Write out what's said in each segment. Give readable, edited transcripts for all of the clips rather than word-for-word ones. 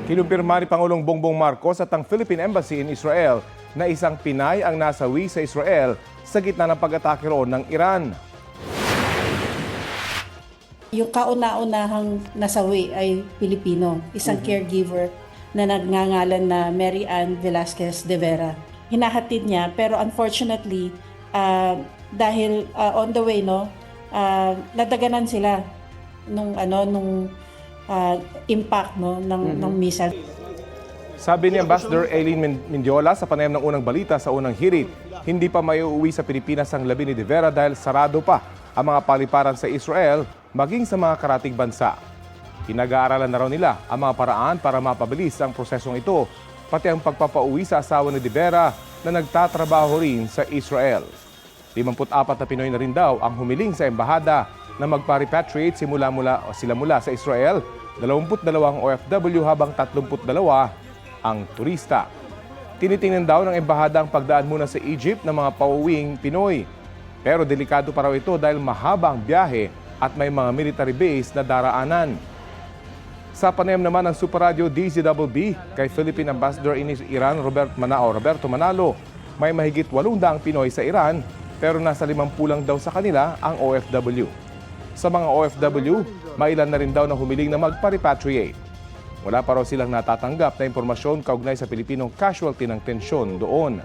Kinumpirma ni Pangulong Bongbong Marcos at ang Philippine Embassy in Israel na isang Pinay ang nasawi sa Israel sa gitna ng pag-atake roon ng Iran. Yung kauna-unahang nasawi ay Pilipino, isang caregiver na nagngangalan na Mary Ann Velasquez de Vera. Hinahatid niya pero unfortunately dahil on the way nadaganan sila nung impact ng missile. Sabi ni Ambassador Aileen Mendiola sa panayam ng unang balita sa unang hirit, hindi pa maiuwi sa Pilipinas ang labi ni De Vera dahil sarado pa ang mga paliparan sa Israel maging sa mga karatig bansa. Pinag-aaralan na raw nila ang mga paraan para mapabilis ang prosesong ito, pati ang pagpapauwi sa asawa ni De Vera na nagtatrabaho rin sa Israel. 54 na Pinoy na rin daw ang humiling sa embahada na magpa-repatriate sila mula sa Israel, 22 OFW habang 32 ang turista. Tinitingnan daw ng embahada ang pagdaan muna sa Egypt ng mga pauwing Pinoy. Pero delikado pa raw ito dahil mahaba ang biyahe at may mga military base na daraanan. Sa panayam naman ng Super Radio DZBB kay Philippine Ambassador in Iran Roberto Manalo, may mahigit 800 Pinoy sa Iran pero nasa 50 lang daw sa kanila ang OFW. Sa mga OFW, mailan na rin daw na humiling na magpa-repatriate. Wala pa raw silang natatanggap na impormasyon kaugnay sa Pilipinong casualty ng tensyon doon.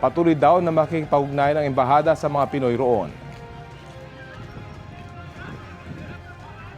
Patuloy daw na makikipag-ugnayan ng embahada sa mga Pinoy roon.